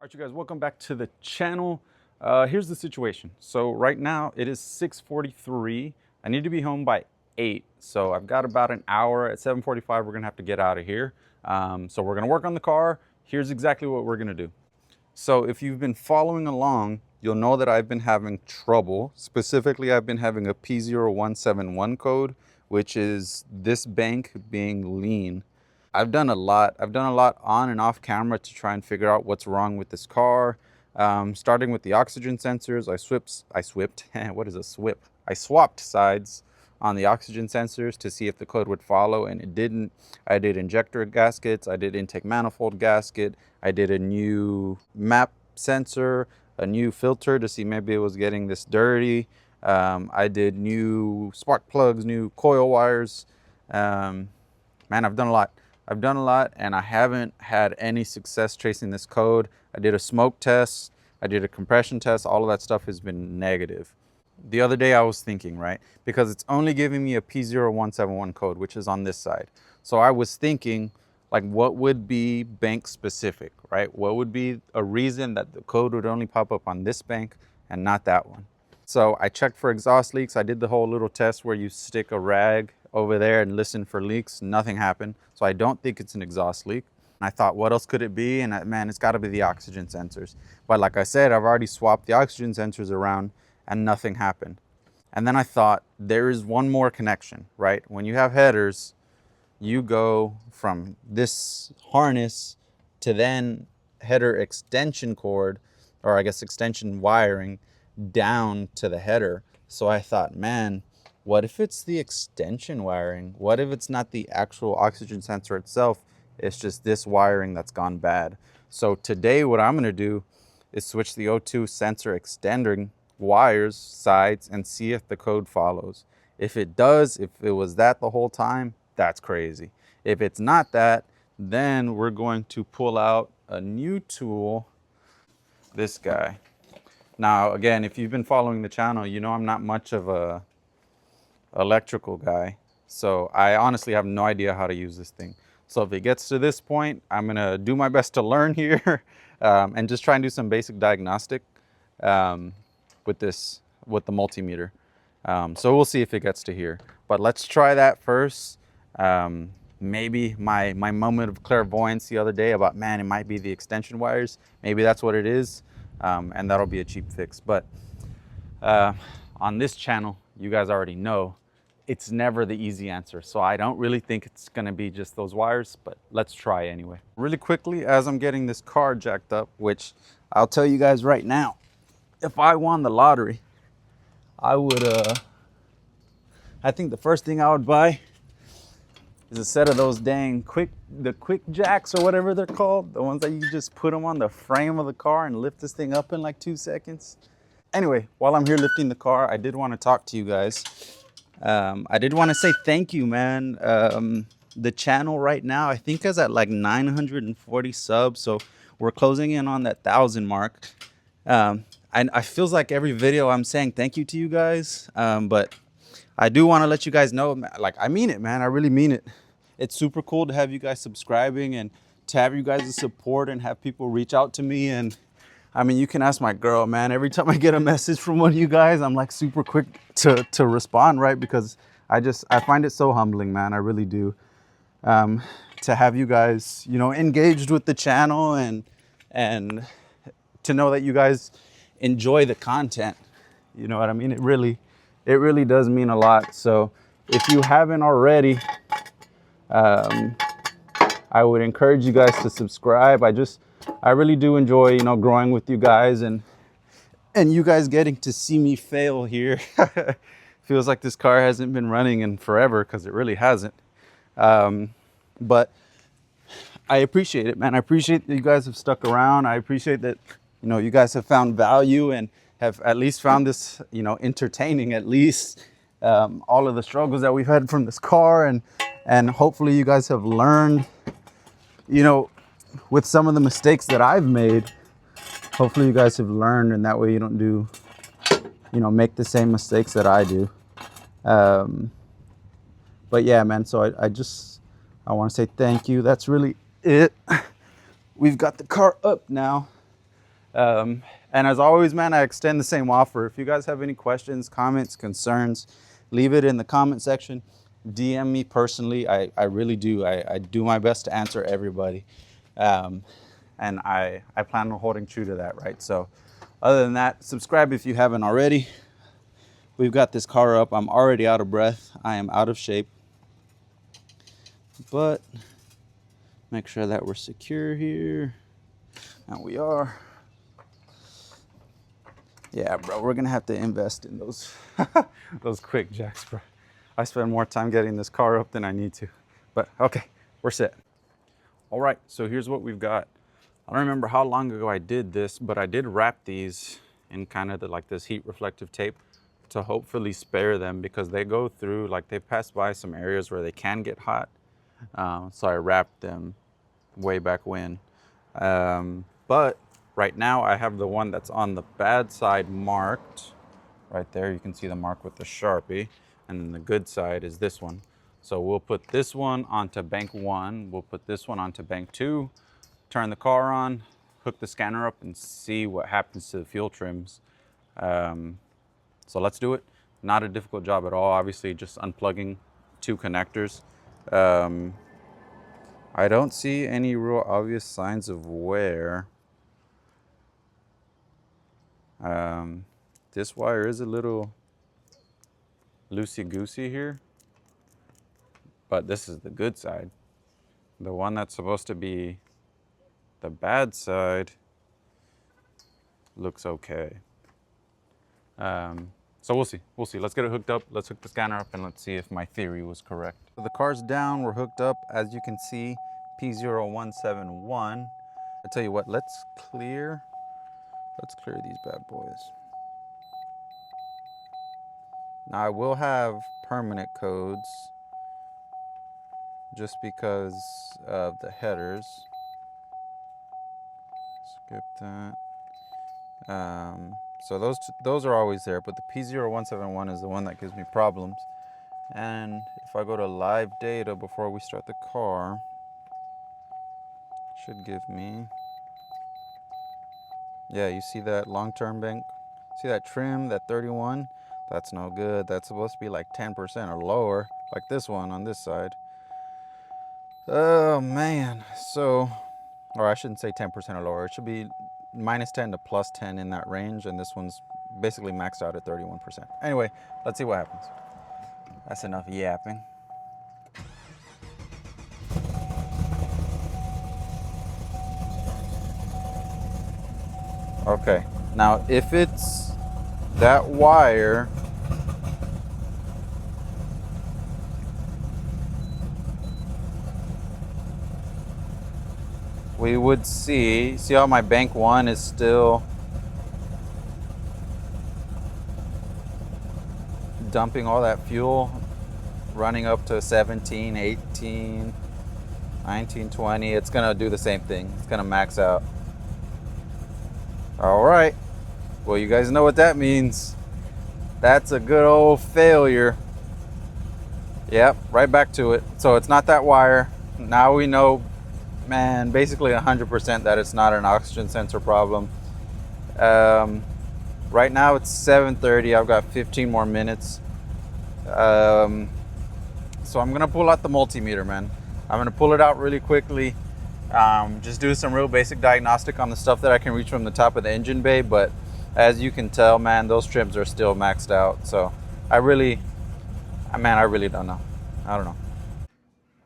All right, you guys, welcome back to the channel. Here's the situation. So right now it is 6:43. I need to be home by 8. So I've got about an hour. At 7:45, we're gonna have to get out of here. So we're gonna work on the car. Here's exactly what we're gonna do. So if you've been following along, you'll know that I've been having trouble. Specifically, I've been having a P0171 code, which is this bank being lean. I've done a lot on and off camera to try and figure out what's wrong with this car. Starting with the oxygen sensors, what is a SWIP? I swapped sides on the oxygen sensors to see if the code would follow, and it didn't. I did injector gaskets, I did intake manifold gasket, I did a new map sensor, a new filter to see maybe it was getting this dirty. I did new spark plugs, new coil wires. Man, I've done a lot. And I haven't had any success tracing this code. I did a smoke test, I did a compression test, all of that stuff has been negative. The other day I was thinking, right, because it's only giving me a P0171 code, which is on this side. So I was thinking, like, what would be bank specific, right? What would be a reason that the code would only pop up on this bank and not that one? So I checked for exhaust leaks. I did the whole little test where you stick a rag over there and listen for leaks. Nothing happened. So I don't think it's an exhaust leak. I thought, what else could it be? And man, it's got to be the oxygen sensors. But like I said, I've already swapped the oxygen sensors around and nothing happened. And then I thought, there is one more connection, right? When you have headers, you go from this harness to then header extension cord, or I guess extension wiring, down to the header. So I thought, man, what if it's the extension wiring? What if it's not the actual oxygen sensor itself? It's just this wiring that's gone bad. So today what I'm gonna do is switch the O2 sensor extending wires sides and see if the code follows. If it does, if it was that the whole time, that's crazy. If it's not that, then we're going to pull out a new tool, this guy. Now, again, if you've been following the channel, you know I'm not much of a electrical guy. So I honestly have no idea how to use this thing. So if it gets to this point, I'm gonna do my best to learn here and just try and do some basic diagnostic with the multimeter. So we'll see if it gets to here. But let's try that first. Maybe my moment of clairvoyance the other day about, man, it might be the extension wires. Maybe that's what it is. And that'll be a cheap fix. But on this channel, you guys already know, it's never the easy answer. So I don't really think it's gonna be just those wires, but let's try anyway. Really quickly, as I'm getting this car jacked up, which I'll tell you guys right now, if I won the lottery, I would, I think the first thing I would buy is a set of those dang quick jacks or whatever they're called. The ones that you just put them on the frame of the car and lift this thing up in like 2 seconds. Anyway, while I'm here lifting the car, I did want to talk to you guys. I did want to say thank you, man. The channel right now, I think is at like 940 subs. So we're closing in on that 1,000 mark. I feels like every video I'm saying thank you to you guys. But I do want to let you guys know, like, I mean it, man. I really mean it. It's super cool to have you guys subscribing and to have you guys' support and have people reach out to me. And I mean, you can ask my girl, man. Every time I get a message from one of you guys, I'm like super quick to respond, right? Because I find it so humbling, man. I really do. To have you guys, you know, engaged with the channel and to know that you guys enjoy the content. You know what I mean? It really does mean a lot. So if you haven't already, I would encourage you guys to subscribe. I really do enjoy, you know, growing with you guys and you guys getting to see me fail here. Feels like this car hasn't been running in forever, because it really hasn't. But I appreciate it, man. I appreciate that you guys have stuck around. I appreciate that, you know, you guys have found value and have at least found this, you know, entertaining, at least all of the struggles that we've had from this car, and hopefully you guys have learned, you know, with some of the mistakes that I've made. Hopefully you guys have learned, and that way you don't do, you know, make the same mistakes that I do. But yeah, man, so I want to say thank you. That's really it. We've got the car up now. And as always, man, I extend the same offer. If you guys have any questions, comments, concerns, leave it in the comment section. DM me personally. I really do. I do my best to answer everybody. And I plan on holding true to that, right? So other than that, subscribe if you haven't already. We've got this car up. I'm already out of breath. I am out of shape. But make sure that we're secure here. And we are. Yeah, bro, we're gonna have to invest in those those quick jacks, bro. I spend more time getting this car up than I need to. But okay, we're set. All right, so here's what we've got. I don't remember how long ago I did this, but I did wrap these in kind of like this heat reflective tape to hopefully spare them, because they go through, like they pass by some areas where they can get hot. So I wrapped them way back when. But right now I have the one that's on the bad side marked. Right there, you can see the mark with the Sharpie. And then the good side is this one. So we'll put this one onto bank 1. We'll put this one onto bank 2. Turn the car on, hook the scanner up, and see what happens to the fuel trims. So let's do it. Not a difficult job at all. Obviously, just unplugging 2 connectors. I don't see any real obvious signs of wear. This wire is a little loosey-goosey here, but this is the good side. The one that's supposed to be the bad side looks okay. So we'll see. Let's get it hooked up. Let's hook the scanner up and let's see if my theory was correct. So the car's down, we're hooked up. As you can see, P0171. I tell you what, let's clear these bad boys. Now I will have permanent codes just because of the headers. Skip that. So those are always there, but the P0171 is the one that gives me problems. And if I go to live data before we start the car, it should give me, yeah, you see that long-term bank? See that trim, that 31? That's no good. That's supposed to be like 10% or lower, like this one on this side. Oh man, so, or I shouldn't say 10% or lower. It should be -10 to +10 in that range, and this one's basically maxed out at 31%. Anyway, let's see what happens. That's enough yapping. Okay, now if it's that wire, we would see how my bank 1 is still dumping all that fuel, running up to 17, 18, 19, 20. It's gonna do the same thing. It's gonna max out. All right, well, you guys know what that means. That's a good old failure. Yep, right back to it. So it's not that wire. Now we know, man, basically 100% that it's not an oxygen sensor problem. Right now it's 7:30. I've got 15 more minutes. So I'm gonna pull out the multimeter, man. I'm gonna pull it out really quickly. Just do some real basic diagnostic on the stuff that I can reach from the top of the engine bay. But as you can tell, man, those trims are still maxed out. So I really don't know. I don't know.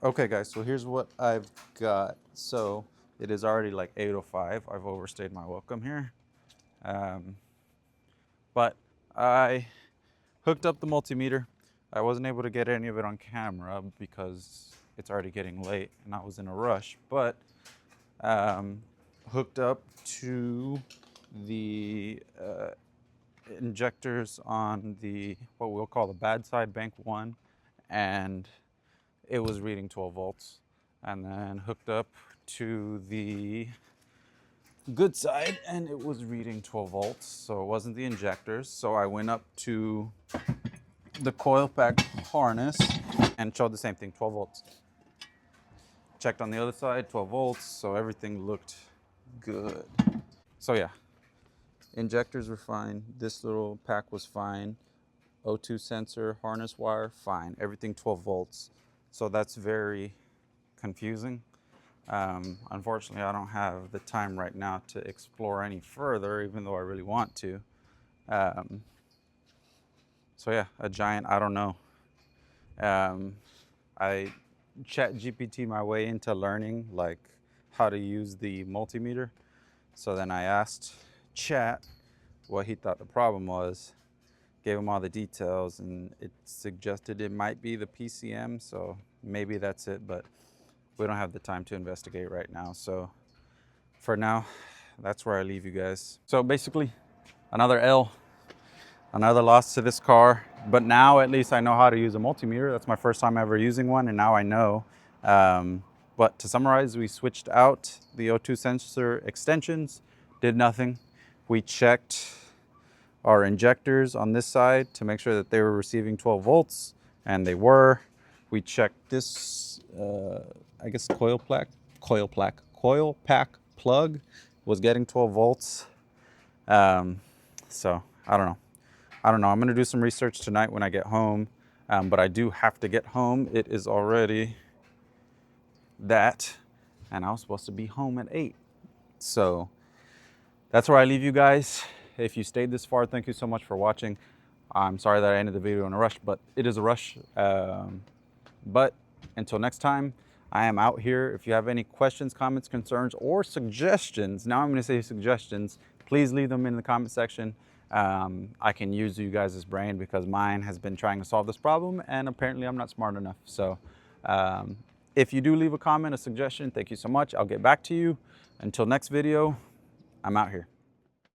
Okay guys, so here's what I've got. So it is already like 8:05. I've overstayed my welcome here. But I hooked up the multimeter. I wasn't able to get any of it on camera because it's already getting late and I was in a rush. But hooked up to the injectors on the, what we'll call the bad side, bank 1, and it was reading 12 volts. And then hooked up to the good side and it was reading 12 volts. So it wasn't the injectors. So I went up to the coil pack harness and showed the same thing, 12 volts. Checked on the other side, 12 volts. So everything looked good. So yeah, Injectors were fine. This little pack was fine. O2 sensor, harness wire, fine. Everything 12 volts. So that's very confusing. Unfortunately, I don't have the time right now to explore any further, even though I really want to. So yeah, a giant, I don't know. I chat GPT my way into learning like how to use the multimeter. So then I asked chat what he thought the problem was, gave him all the details, and it suggested it might be the PCM, so maybe that's it, but we don't have the time to investigate right now. So for now, that's where I leave you guys. So basically, another L, another loss to this car, but now at least I know how to use a multimeter. That's my first time ever using one, and now I know. But to summarize, we switched out the O2 sensor extensions, did nothing. We checked our injectors on this side to make sure that they were receiving 12 volts, and they were. We checked this, I guess coil pack plug was getting 12 volts. So I don't know. I'm gonna do some research tonight when I get home, but I do have to get home. It is already that, and I was supposed to be home at 8. So that's where I leave you guys. If you stayed this far, thank you so much for watching. I'm sorry that I ended the video in a rush, but it is a rush. But until next time, I am out here. If you have any questions, comments, concerns, or suggestions, now I'm going to say suggestions, please leave them in the comment section. I can use you guys' brain because mine has been trying to solve this problem, and apparently I'm not smart enough. So if you do leave a comment, a suggestion, thank you so much. I'll get back to you. Until next video, I'm out here.